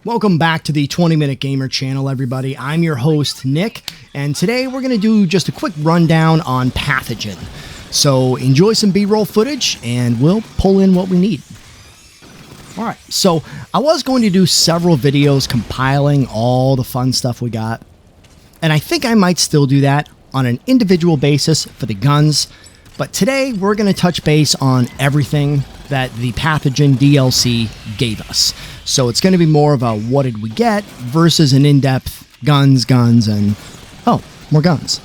Welcome back to the 20-Minute Gamer channel, everybody. I'm your host, Nick, and today we're going to do just a quick rundown on Pathogen. So enjoy some B-roll footage, and we'll pull in what we need. Alright, so I was going to do several videos compiling all the fun stuff we got, and I think I might still do that on an individual basis for the guns, but today we're going to touch base on everything that the Pathogen DLC gave us. So it's going to be more of a what did we get versus an in-depth guns, and oh, more guns.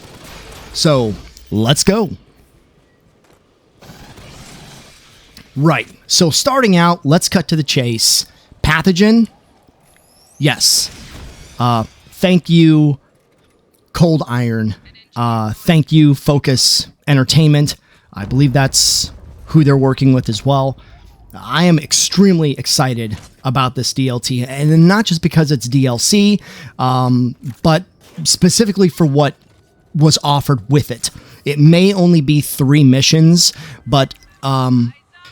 So let's go. Right, so starting out, let's cut to the chase. Pathogen, yes. Thank you, Cold Iron. Thank you, Focus Entertainment. I believe that's who they're working with as well. I am extremely excited about this DLC, and not just because it's DLC, but specifically for what was offered with it. It may only be 3 missions, but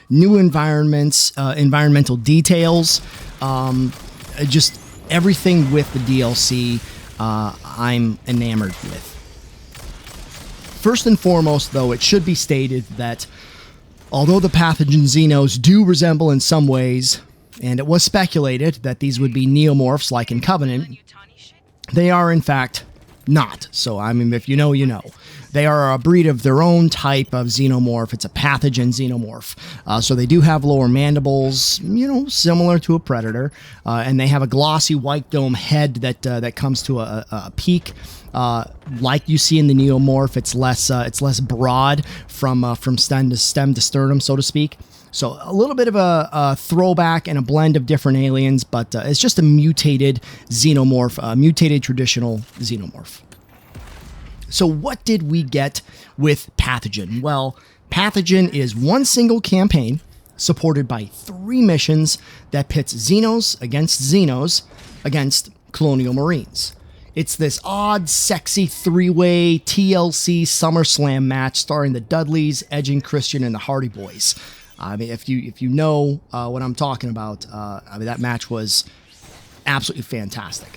new environments, environmental details, just everything with the DLC, I'm enamored with. First and foremost, though, it should be stated that although the Pathogen Xenos do resemble in some ways, and it was speculated that these would be neomorphs like in Covenant, they are in fact not. So, I mean, if you know, you know. They are a breed of their own type of xenomorph. It's a pathogen xenomorph. So they do have lower mandibles, you know, similar to a predator. And they have a glossy white dome head that comes to a peak. Like you see in the neomorph, it's less broad from stem to sternum, so to speak. So a little bit of a throwback and a blend of different aliens, but it's just a mutated xenomorph, a mutated traditional xenomorph. So what did we get with Pathogen? Well, Pathogen is one single campaign supported by 3 missions that pits Xenos against Colonial Marines. It's this odd, sexy 3-way TLC SummerSlam match starring the Dudleys, Edge and Christian, and the Hardy Boys. I mean, if you know what I'm talking about, I mean, that match was absolutely fantastic.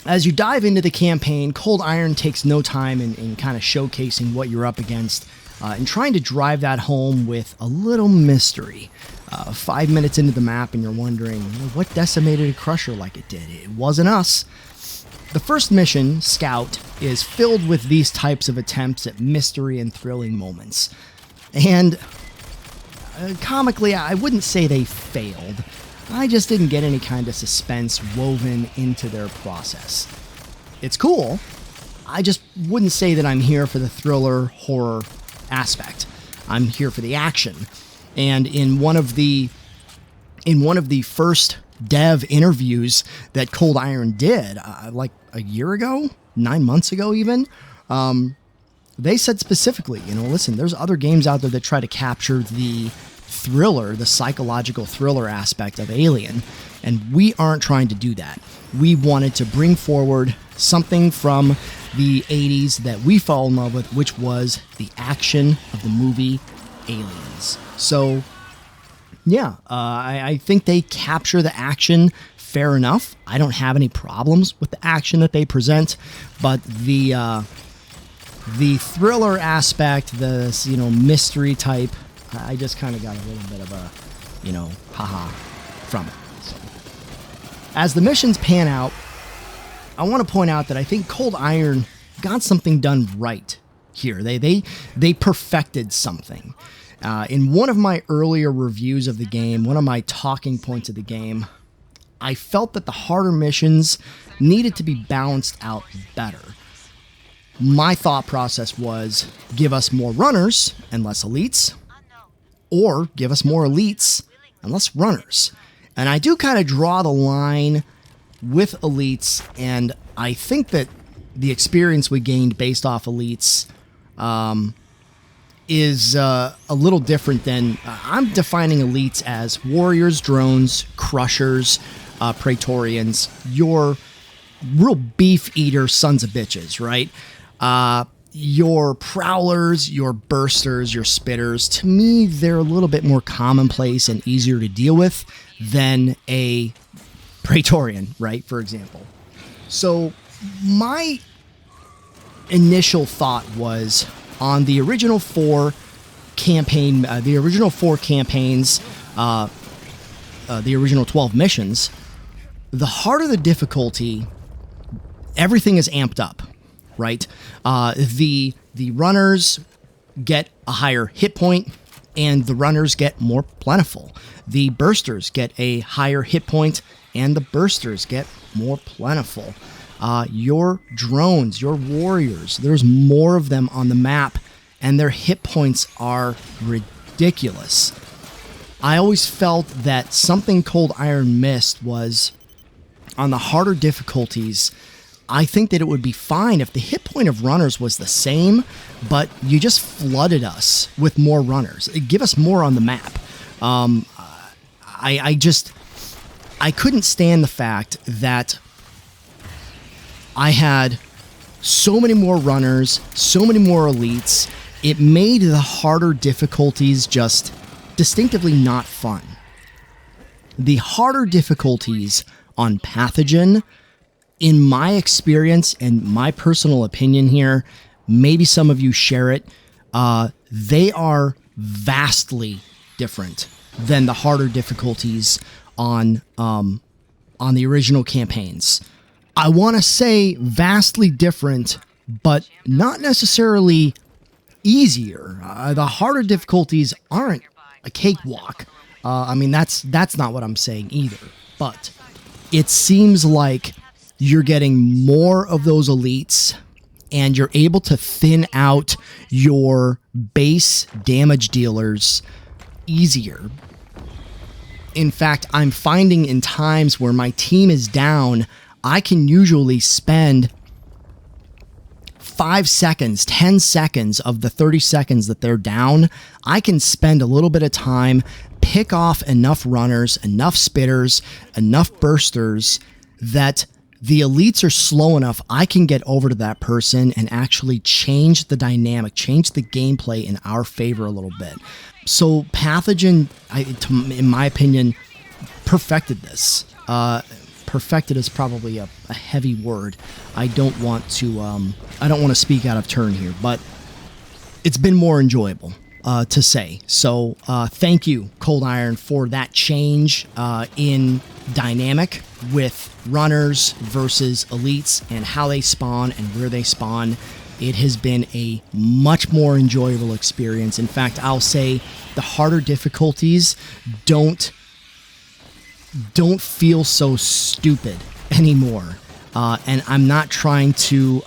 As you dive into the campaign, Cold Iron takes no time in kind of showcasing what you're up against and trying to drive that home with a little mystery. 5 minutes into the map and you're wondering, what decimated a crusher like it did? It wasn't us. The first mission, Scout, is filled with these types of attempts at mystery and thrilling moments. And comically, I wouldn't say they failed. I just didn't get any kind of suspense woven into their process. It's cool. I just wouldn't say that I'm here for the thriller horror aspect. I'm here for the action. And in one of the first dev interviews that Cold Iron did, like a year ago, 9 months ago even, they said specifically, you know, listen, there's other games out there that try to capture the thriller, the psychological thriller aspect of Alien, and we aren't trying to do that. We wanted to bring forward something from the 80s that we fell in love with, which was the action of the movie Aliens. So, yeah, I think they capture the action fair enough. I don't have any problems with the action that they present, but the thriller aspect, the, you know, mystery type, I just kind of got a little bit of a, you know, haha from it. So, as the missions pan out, I want to point out that I think Cold Iron got something done right here. They perfected something. In one of my earlier reviews of the game, one of my talking points of the game, I felt that the harder missions needed to be balanced out better. My thought process was give us more runners and less elites, or give us more elites and less runners. And I do kind of draw the line with elites, and I think that the experience we gained based off elites is a little different than... I'm defining elites as warriors, drones, crushers, Praetorians, your real beef eater sons of bitches, right? your prowlers, your bursters, your spitters, to me, they're a little bit more commonplace and easier to deal with than a Praetorian, right? For example. So my initial thought was on the original four campaigns, the original 12 missions, the harder the difficulty, everything is amped up, right? The runners get a higher hit point, and the runners get more plentiful. The bursters get a higher hit point, and the bursters get more plentiful. Your drones, your warriors, there's more of them on the map, and their hit points are ridiculous. I always felt that something Cold Iron missed was on the harder difficulties. I think that it would be fine if the hit point of runners was the same, but you just flooded us with more runners. Give us more on the map. I couldn't stand the fact that I had so many more runners, so many more elites. It made the harder difficulties just distinctively not fun. The harder difficulties on Pathogen, in my experience and my personal opinion here, maybe some of you share it, they are vastly different than the harder difficulties on the original campaigns. I want to say vastly different, but not necessarily easier. The harder difficulties aren't a cakewalk. I mean, that's not what I'm saying either. But it seems like you're getting more of those elites, and you're able to thin out your base damage dealers easier. In fact, I'm finding in times where my team is down, I can usually spend 5 seconds, 10 seconds of the 30 seconds that they're down. I can spend a little bit of time, pick off enough runners, enough spitters, enough bursters that the elites are slow enough, I can get over to that person and actually change the dynamic, change the gameplay in our favor a little bit. So Pathogen, in my opinion, perfected this. Perfected is probably a heavy word. I don't want to speak out of turn here, but it's been more enjoyable to say. So thank you, Cold Iron, for that change in dynamic with runners versus elites and how they spawn and where they spawn. It has been a much more enjoyable experience. In fact, I'll say the harder difficulties don't feel so stupid anymore. And I'm not trying to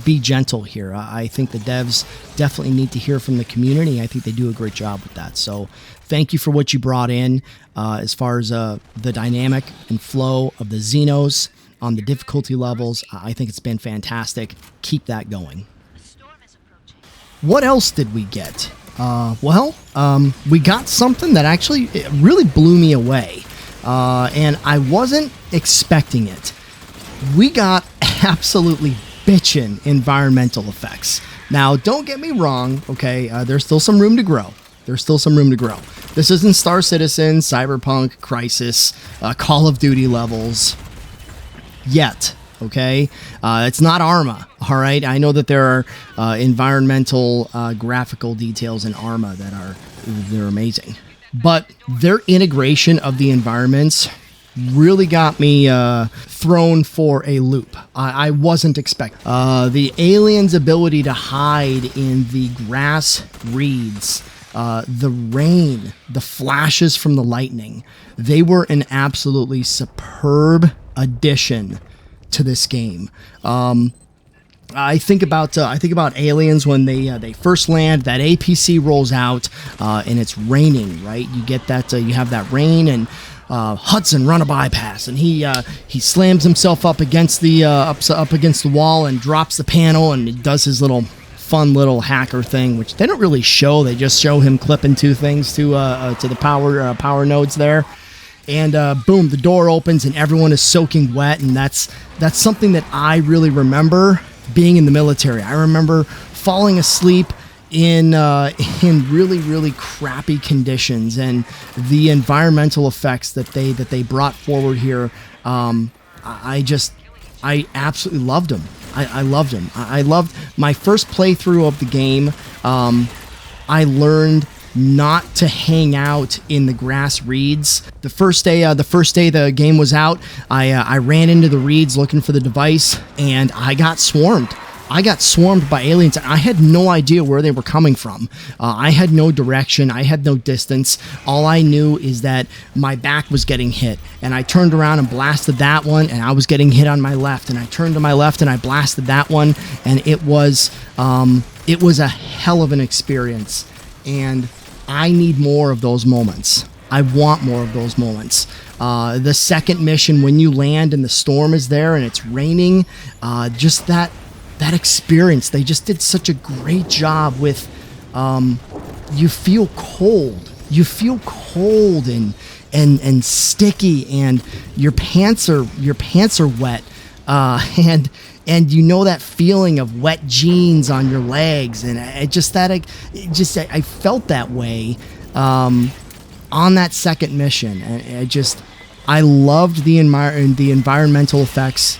be gentle here. I think the devs definitely need to hear from the community. I think they do a great job with that. So thank you for what you brought in as far as the dynamic and flow of the Xenos on the difficulty levels. I think it's been fantastic. Keep that going. What else did we get? We got something that actually really blew me away, and I wasn't expecting it. We got absolutely bitchin' environmental effects. Now, don't get me wrong, okay? There's still some room to grow. This isn't Star Citizen, Cyberpunk, Crisis, Call of Duty levels yet. Okay, it's not Arma. All right, I know that there are environmental graphical details in Arma they're amazing, but their integration of the environments really got me thrown for a loop. I wasn't expecting the aliens' ability to hide in the grass reeds. The rain, the flashes from the lightning, they were an absolutely superb addition to this game. I think about aliens when they first land. That APC rolls out and it's raining. Right, you get that. You have that rain, and Hudson run a bypass, and he slams himself up against the up against the wall and drops the panel, and he does his fun little hacker thing, which they don't really show. They just show him clipping two things to the power nodes there. and boom, the door opens and everyone is soaking wet, and that's something that I really remember being in the military. I remember falling asleep in really crappy conditions, and the environmental effects that they brought forward here. I absolutely loved them. I loved them. I loved my first playthrough of the game. I learned not to hang out in the grass reeds. The first day the game was out, I ran into the reeds looking for the device, and I got swarmed. I got swarmed by aliens. I had no idea where they were coming from. I had no direction. I had no distance. All I knew is that my back was getting hit, and I turned around and blasted that one, and I was getting hit on my left, and I turned to my left and I blasted that one, and it was a hell of an experience, and I need more of those moments. I want more of those moments. The second mission, when you land and the storm is there and it's raining, just that experience, they just did such a great job with, you feel cold and sticky, and your pants are wet, and you know that feeling of wet jeans on your legs, and I felt that way on that second mission, and I loved the environmental effects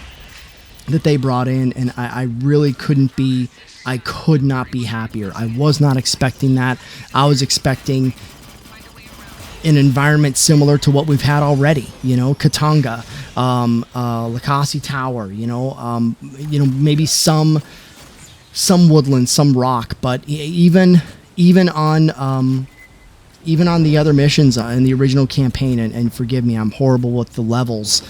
that they brought in, and I could not be happier. I was not expecting that. I was expecting an environment similar to what we've had already, Katanga, Lakasi Tower, maybe some woodland, some rock, but even on the other missions in the original campaign, and forgive me, I'm horrible with the levels.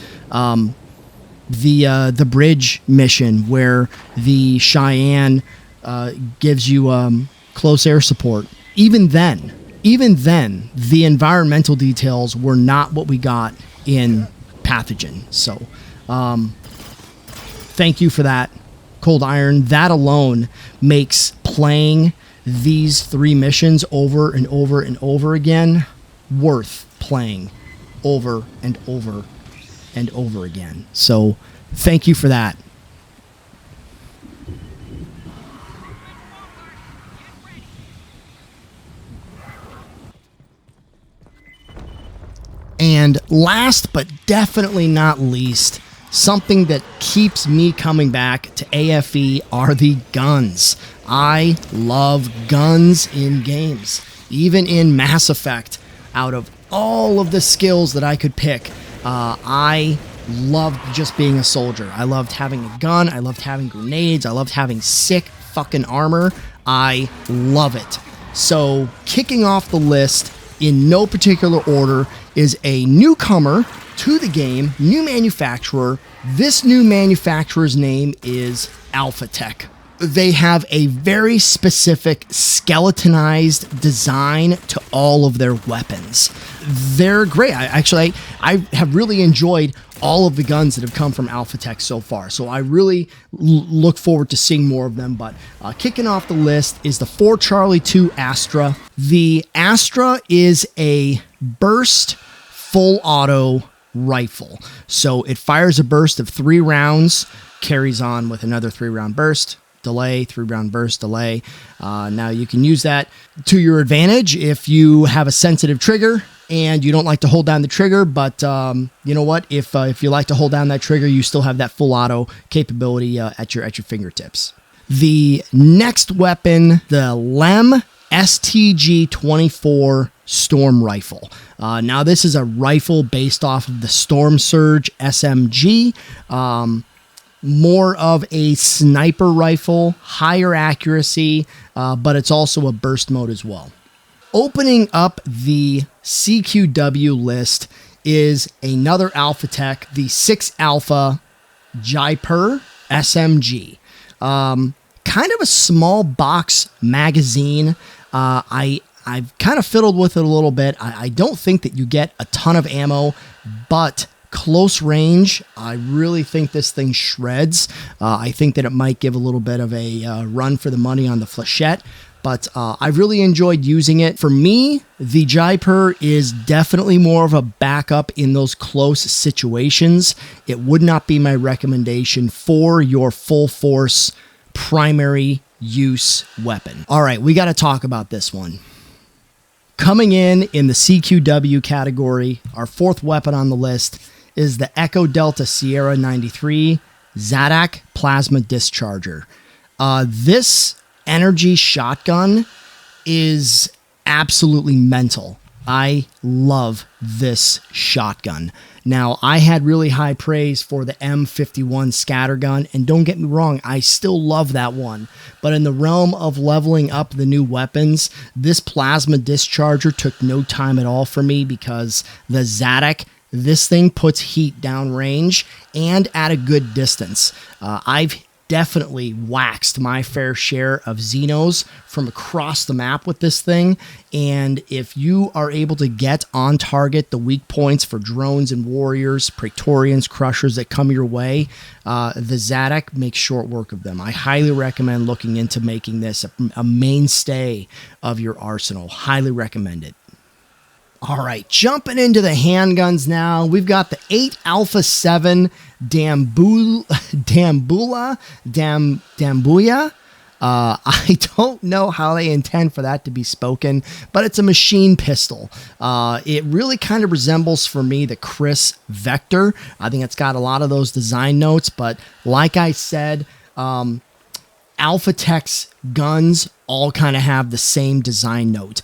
The bridge mission where the Cheyenne gives you close air support. Even then, the environmental details were not what we got in Pathogen. So, thank you for that, Cold Iron. That alone makes playing these 3 missions over and over and over again worth playing over and over and over again. So thank you for that. And last but definitely not least, something that keeps me coming back to AFE are the guns. I love guns in games. Even in Mass Effect, out of all of the skills that I could pick, I loved just being a soldier. I loved having a gun. I loved having grenades. I loved having sick fucking armor. I love it. So, kicking off the list in no particular order is a newcomer to the game, new manufacturer. This new manufacturer's name is AlphaTech. They have a very specific skeletonized design to all of their weapons. They're great. I have really enjoyed all of the guns that have come from AlphaTech so far. So I really look forward to seeing more of them. But kicking off the list is the 4 Charlie 2 Astra. The Astra is a burst full auto rifle. So it fires a burst of 3 rounds, carries on with another 3-round burst, delay, 3-round burst, delay. Now you can use that to your advantage if you have a sensitive trigger and you don't like to hold down the trigger, but you know what? If you like to hold down that trigger, you still have that full auto capability at your fingertips. The next weapon, the Lem STG 24 Storm Rifle. Now this is a rifle based off of the Storm Surge SMG. More of a sniper rifle, higher accuracy, but it's also a burst mode as well. Opening up the CQW list is another AlphaTech, the 6 Alpha Jaipur SMG. Kind of a small box magazine. I've kind of fiddled with it a little bit. I don't think that you get a ton of ammo, but close range, I really think this thing shreds. I think that it might give a little bit of a run for the money on the flechette, but I've really enjoyed using it. For me, the Jaipur is definitely more of a backup in those close situations. It would not be my recommendation for your full force primary use weapon. All right, we got to talk about this one. Coming in the CQW category, our fourth weapon on the list is the Echo Delta Sierra 93 Zadak Plasma Discharger. This energy shotgun is absolutely mental. I love this shotgun. Now, I had really high praise for the M51 scattergun, and don't get me wrong, I still love that one. But in the realm of leveling up the new weapons, this plasma discharger took no time at all for me, because the Zadak, this thing puts heat downrange and at a good distance. I've definitely waxed my fair share of Xenos from across the map with this thing, and if you are able to get on target the weak points for drones and warriors, Praetorians, Crushers that come your way, the Zadak makes short work of them. I highly recommend looking into making this a mainstay of your arsenal. Highly recommend it. All right, jumping into the handguns now. We've got the 8 Alpha 7 Dambuya. I don't know how they intend for that to be spoken, but it's a machine pistol. It really kind of resembles, for me, the Chris Vector. I think it's got a lot of those design notes, but like I said, Alpha Tech's guns all kind of have the same design note.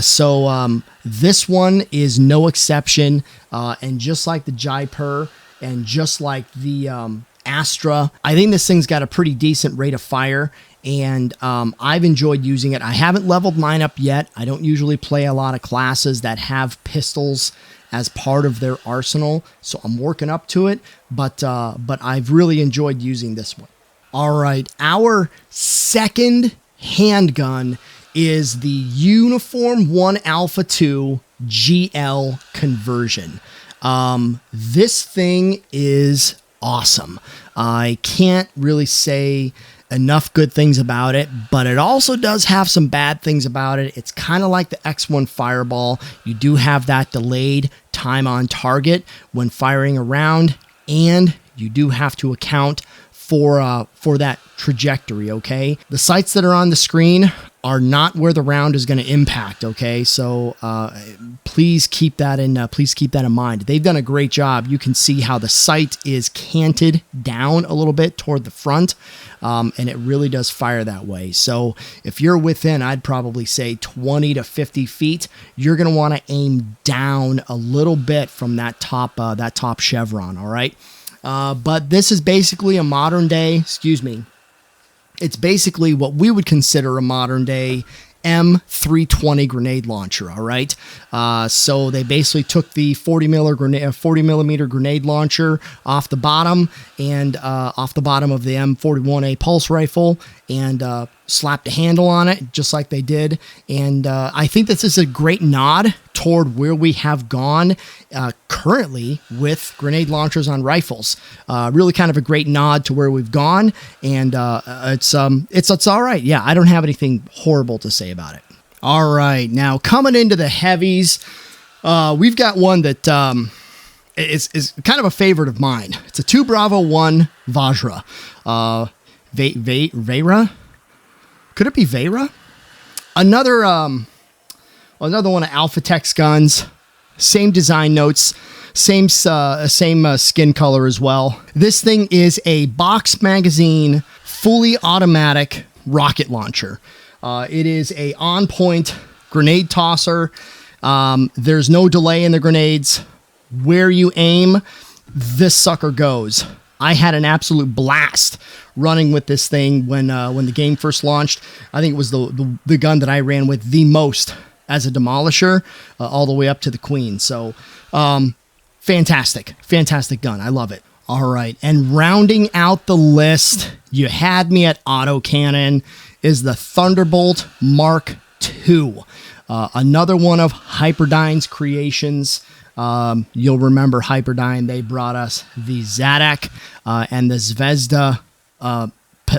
So this one is no exception. And just like the Jaipur and just like the Astra, I think this thing's got a pretty decent rate of fire. And I've enjoyed using it. I haven't leveled mine up yet. I don't usually play a lot of classes that have pistols as part of their arsenal, so I'm working up to it. But I've really enjoyed using this one. All right, our second handgun is the Uniform 1 Alpha 2 GL conversion. This thing is awesome. I can't really say enough good things about it, but it also does have some bad things about it. It's kind of like the X1 Fireball. You do have that delayed time on target when firing a round, and you do have to account for that trajectory, okay? The sights that are on the screen are not where the round is going to impact, okay? So please keep that in mind. They've done a great job. You can see how the sight is canted down a little bit toward the front, and it really does fire that way. So if you're within, I'd probably say 20 to 50 feet, you're going to want to aim down a little bit from that top chevron, all right? But this is basically a modern day, it's basically what we would consider a modern day M320 grenade launcher, all right? So they basically took the 40 millimeter grenade launcher off the bottom and off the bottom of the M41A pulse rifle and slapped a handle on it just like they did. And I think this is a great nod toward where we have gone currently with grenade launchers on rifles. Really kind of a great nod to where we've gone, and it's all right. Yeah, I don't have anything horrible to say about it. All right, now coming into the heavies, we've got one that is kind of a favorite of mine. It's a 2 Bravo 1 Vajra. Vajra? Could it be Vajra? Another one of Alpha Tech's guns. Same design notes, same skin color as well. This thing is a box magazine, fully automatic rocket launcher. It is a on-point grenade tosser. There's no delay in the grenades. Where you aim, this sucker goes. I had an absolute blast running with this thing when the game first launched. I think it was the gun that I ran with the most as a demolisher, all the way up to the Queen. So fantastic gun. I love it. All right, and rounding out the list, you had me at autocannon, is the Thunderbolt Mark II. Another one of Hyperdyne's creations. You'll remember Hyperdyne. They brought us the Zadak and the Zvezda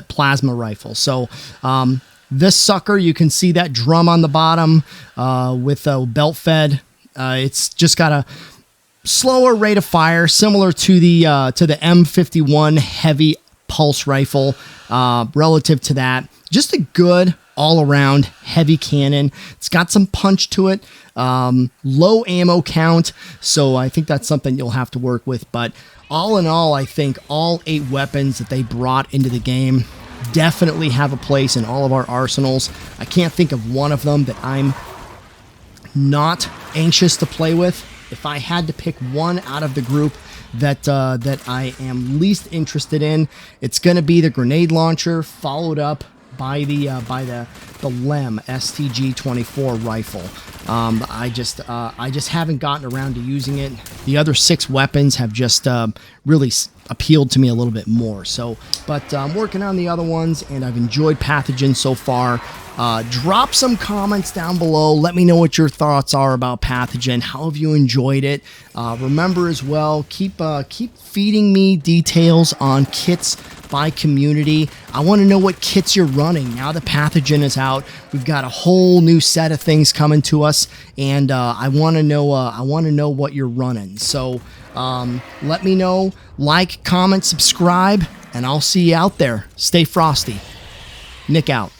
plasma rifle. So This sucker, you can see that drum on the bottom with a belt fed. It's just got a slower rate of fire, similar to the M51 heavy pulse rifle. Relative to that, just a good all-around heavy cannon. It's got some punch to it, low ammo count, so I think that's something you'll have to work with. But all in all, I think all 8 weapons that they brought into the game definitely have a place in all of our arsenals. I can't think of one of them that I'm not anxious to play with. If I had to pick one out of the group that I am least interested in, it's going to be the grenade launcher, followed up by the Lem STG 24 rifle. I just haven't gotten around to using it. The other 6 weapons have just really appealed to me a little bit more. So, but I'm working on the other ones, and I've enjoyed Pathogen so far. Drop some comments down below. Let me know what your thoughts are about Pathogen. How have you enjoyed it? Remember as well, keep feeding me details on kits by community. I want to know what kits you're running now that Pathogen is out. We've got a whole new set of things coming to us, and I want to know what you're running. So let me know. Like, comment, subscribe, and I'll see you out there. Stay frosty. Nick out.